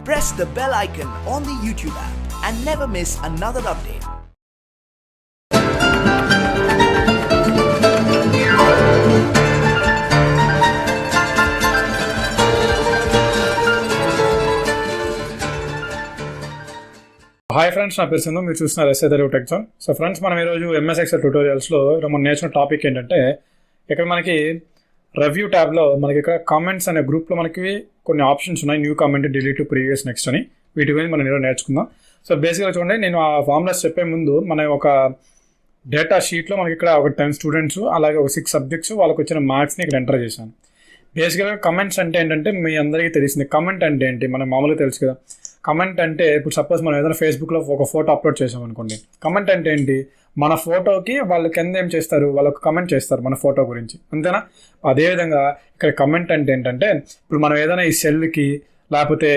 press the bell icon on the YouTube app and never miss another update. Hi friends, నా పేరు సింధు. మీరు చూస్తున్నారు SA tech zone. So friends, మనం ఈరోజు MS Excel ట్యూటోరియల్స్లో మనం నేర్చుకున్న టాపిక్ ఏంటంటే, ఇక్కడ మనకి రివ్యూ ట్యాబ్లో మనకి ఇక్కడ కామెంట్స్ అనే గ్రూప్లో మనకి కొన్ని ఆప్షన్స్ ఉన్నాయి. New comment, delete, previous, next అని. వీటి గురించి మనం ఈరోజు నేర్చుకుందాం. సో బేసిక్గా చూడండి, నేను ఆ ఫార్ములాస్ చెప్పే ముందు మన ఒక డేటా షీట్లో మనకి ఇక్కడ ఒక 10 స్టూడెంట్స్, అలాగే ఒక 6 సబ్జెక్ట్స్, వాళ్ళకి వచ్చిన మార్క్స్ని ఇక్కడ ఎంటర్ చేశాను. బేసిక్గా కమెంట్స్ అంటే ఏంటంటే మీ అందరికీ తెలిసింది. కమెంట్ అంటే ఏంటి మనకు మామూలుగా తెలుసు కదా. కమెంట్ అంటే ఇప్పుడు సపోజ్ మనం ఏదైనా ఫేస్బుక్లో ఒక ఫోటో అప్లోడ్ చేసాం అనుకోండి. కమెంట్ అంటే ఏంటి, మన ఫోటోకి వాళ్ళు కింద ఏం చేస్తారు, వాళ్ళకు కమెంట్ చేస్తారు మన ఫోటో గురించి, అంతేనా? అదేవిధంగా ఇక్కడ కమెంట్ అంటే ఏంటంటే, ఇప్పుడు మనం ఏదైనా ఈ సెల్కి, లేకపోతే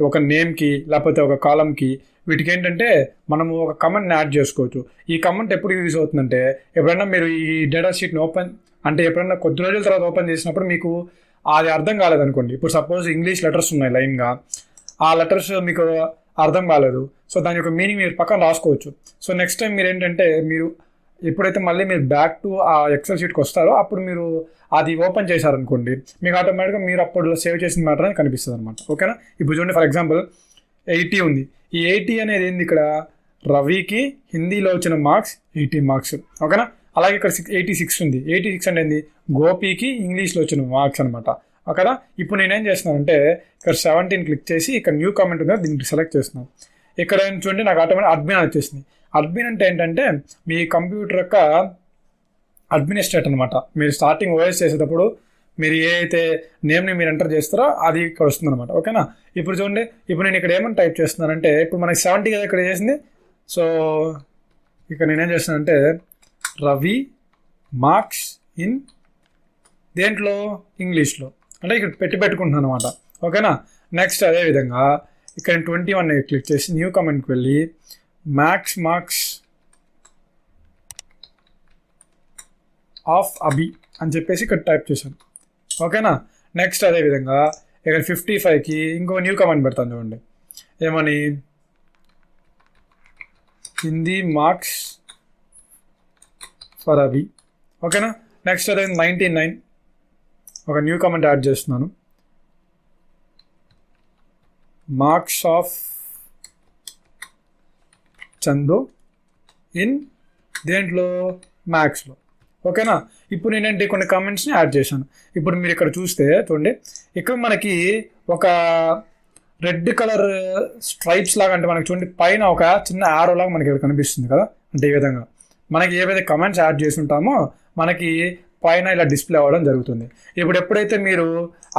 ఒక నేమ్కి, లేకపోతే ఒక కాలంకి, వీటికి ఏంటంటే మనము ఒక కమెంట్ని యాడ్ చేసుకోవచ్చు. ఈ కమెంట్ ఎప్పుడు యూజ్ అవుతుందంటే, ఎప్పుడైనా మీరు ఈ డేటా షీట్ని అంటే ఎప్పుడైనా కొద్ది రోజుల తర్వాత ఓపెన్ చేసినప్పుడు మీకు అది అర్థం కాలేదనుకోండి. ఇప్పుడు సపోజ్ ఇంగ్లీష్ లెటర్స్ ఉన్నాయి లైన్గా, ఆ లెటర్స్ మీకు అర్థం కాలేదు. సో దాని యొక్క మీనింగ్ మీరు పక్కన రాసుకోవచ్చు. సో నెక్స్ట్ టైం మీరు ఏంటంటే, మీరు ఎప్పుడైతే మళ్ళీ మీరు బ్యాక్ టు ఆ ఎక్సెల్ షీట్కి వస్తారో అప్పుడు మీరు అది ఓపెన్ చేశారనుకోండి, మీకు ఆటోమేటిక్గా మీరు అప్పుడు సేవ్ చేసిన మ్యాటర్ అని కనిపిస్తుంది అనమాట. ఓకేనా? ఇప్పుడు చూడండి, ఫర్ ఎగ్జాంపుల్ 80 ఉంది. ఈ 80 అనేది ఏంది, ఇక్కడ రవికి హిందీలో వచ్చిన మార్క్స్ 80 మార్క్స్. ఓకేనా? అలాగే ఇక్కడ 86 ఉంది. 86 అంటే ఏంది, గోపికి ఇంగ్లీష్లో వచ్చిన మార్క్స్ అనమాట. ఓకేనా? ఇప్పుడు నేనేం చేస్తున్నానంటే, ఇక్కడ 17 క్లిక్ చేసి ఇక్కడ న్యూ కామెంట్ ఉందో దీనికి సెలెక్ట్ చేస్తున్నాను. ఇక్కడ చూడండి, నాకు ఆటోమేటిక్ అడ్మిన్ అని వచ్చేసింది. అడ్మిన్ అంటే ఏంటంటే మీ కంప్యూటర్ యొక్క అడ్మినిస్ట్రేటర్ అనమాట. మీరు స్టార్టింగ్ ఓఎస్ చేసేటప్పుడు మీరు ఏ అయితే నేమ్ని మీరు ఎంటర్ చేస్తారో అది ఇక్కడ వస్తుంది అనమాట. ఓకేనా? ఇప్పుడు చూడండి, ఇప్పుడు నేను ఇక్కడ ఏమని టైప్ చేస్తున్నానంటే, ఇప్పుడు మనకి 70 కదా ఇక్కడ చేసింది. సో ఇక్కడ నేనేం చేస్తున్నానంటే, రవి మార్క్స్ ఇన్ దేంట్లో, ఇంగ్లీష్లో, అంటే ఇక్కడ పెట్టుకుంటున్నాను అనమాట. ఓకేనా? నెక్స్ట్ అదేవిధంగా ఇక్కడ 21 క్లిక్ చేసి న్యూ కామెంట్కి వెళ్ళి మార్క్స్ ఆఫ్ అభి అని చెప్పేసి ఇక్కడ టైప్ చేశాను. ఓకేనా? నెక్స్ట్ అదేవిధంగా ఇక్కడ 55కి ఇంకో న్యూ కామెంట్ పెడతాను. చూడండి, ఏమని, హిందీ మార్క్స్ ఫర్ అభి. ఓకేనా? నెక్స్ట్ అదే 99 ఒక న్యూ కామెంట్ యాడ్ చేస్తున్నాను, మార్క్స్ ఆఫ్ చందు ఇన్ దేంట్లో, మ్యాథ్స్లో. ఓకేనా? ఇప్పుడు నేనేంటి కొన్ని కామెంట్స్ని యాడ్ చేశాను. ఇప్పుడు మీరు ఇక్కడ చూస్తే చూడండి, ఇక్కడ మనకి ఒక రెడ్ కలర్ స్ట్రైప్స్ లాగా, అంటే మనకి చూడండి పైన ఒక చిన్న యారో లాగా మనకి ఇక్కడ కనిపిస్తుంది కదా. అంటే ఈ విధంగా మనకి ఏవైతే కమెంట్స్ యాడ్ చేసి ఉంటామో మనకి పైన ఇలా డిస్ప్లే అవ్వడం జరుగుతుంది. ఇప్పుడు ఎప్పుడైతే మీరు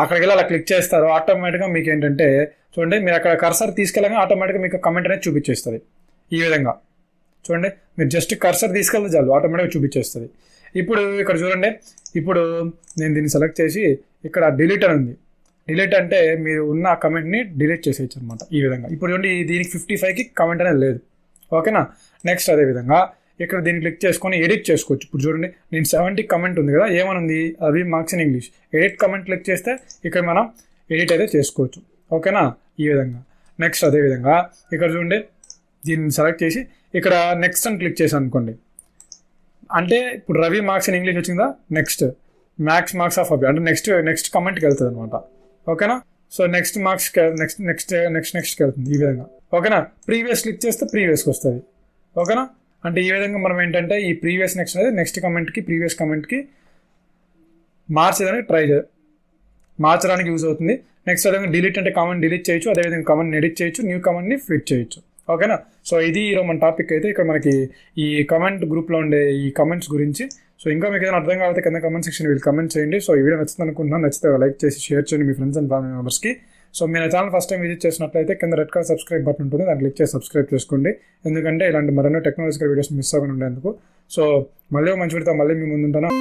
అక్కడికి వెళ్ళి అలా క్లిక్ చేస్తారో ఆటోమేటిక్గా మీకు ఏంటంటే చూడండి, మీరు అక్కడ కర్సర్ తీసుకెళ్ళగా ఆటోమేటిక్గా మీకు కమెంట్ అనేది చూపించేస్తుంది. ఈ విధంగా చూడండి, మీరు జస్ట్ కర్సర్ తీసుకెళ్తే చాలు ఆటోమేటిక్గా చూపించేస్తుంది. ఇప్పుడు ఇక్కడ చూడండి, ఇప్పుడు నేను దీన్ని సెలెక్ట్ చేసి ఇక్కడ డిలీట్ అని ఉంది. డిలీట్ అంటే మీరు ఉన్న కమెంట్ని డిలీట్ చేసేయచ్చు అనమాట. ఈ విధంగా ఇప్పుడు చూడండి, దీనికి 55కి కమెంట్ అనేది లేదు. ఓకేనా? నెక్స్ట్ అదేవిధంగా ఇక్కడ దీన్ని క్లిక్ చేసుకొని ఎడిట్ చేసుకోవచ్చు. ఇప్పుడు చూడండి, నేను 70 కమెంట్ ఉంది కదా, ఏమనుంది, అవి marks in English. Edit comment click చేస్తే ఇక్కడ మనం ఎడిట్ అయితే చేసుకోవచ్చు. ఓకేనా? ఈ విధంగా. నెక్స్ట్ అదేవిధంగా ఇక్కడ చూడండి, దీన్ని సెలెక్ట్ చేసి ఇక్కడ నెక్స్ట్ అని క్లిక్ చేశాను అనుకోండి, అంటే ఇప్పుడు రవి మార్క్స్ ఇన్ ఇంగ్లీష్ వచ్చిందా, నెక్స్ట్ మార్క్స్ ఆఫ్ అభి అంటే నెక్స్ట్ కమెంట్కి వెళ్తుంది అనమాట. ఓకేనా? సో నెక్స్ట్ నెక్స్ట్కి వెళ్తుంది ఈ విధంగా. ఓకేనా? ప్రీవియస్ క్లిక్ చేస్తే ప్రీవియస్కి వస్తుంది. ఓకేనా? అంటే ఈ విధంగా మనం ఏంటంటే ఈ ప్రీవియస్ నెక్స్ట్ అనేది నెక్స్ట్ కమెంట్కి ప్రీవియస్ కమెంట్కి మార్చడానికి యూజ్ అవుతుంది. నెక్స్ట్ అదేవిధంగా డిలీట్ అంటే కామెంట్ డిలీట్ చేయొచ్చు, అదేవిధంగా కామెంట్ని ఎడిట్ చేయొచ్చు, న్యూ కామెంట్ని ఫిట్ చేయొచ్చు. ఓకేనా? సో ఇది ఈరోజు మన టాపిక్ అయితే ఇక్కడ మనకి ఈ కామెంట్ గ్రూప్లో ఉండే ఈ కమెంట్స్ గురించి. సో ఇంకా మీకు ఏదైనా అర్థం కాకపోతే కింద కమెంట్ సెక్షన్ వీళ్ళు కమెంట్ చేయండి. సో ఈ వీడియో నచ్చుతుంది అనుకుంటున్నాను. నచ్చితే లైక్ చేసి షేర్ చేయండి మీ ఫ్రెండ్స్ అండ్ ఫ్యామిలీ మెంబర్స్కి. సో మీరు ఛానల్ ఫస్ట్ టైం విజిట్ చేసినట్లయితే కింద రెడ్ కలర్ సబ్స్క్రైబ్ బటన్ ఉంటుంది, దాన్ని క్లిక్ చేసి సబ్స్క్రైబ్ చేసుకోండి. ఎందుకంటే ఇలాంటి మరెన్నో టెక్నాలజికల్ వీడియోస్ మిస్ అవ్వకుండా ఉండేందుకు. సో మళ్ళీ మంచి వీడియోతో మళ్ళీ మీ ముందు ఉంటాను.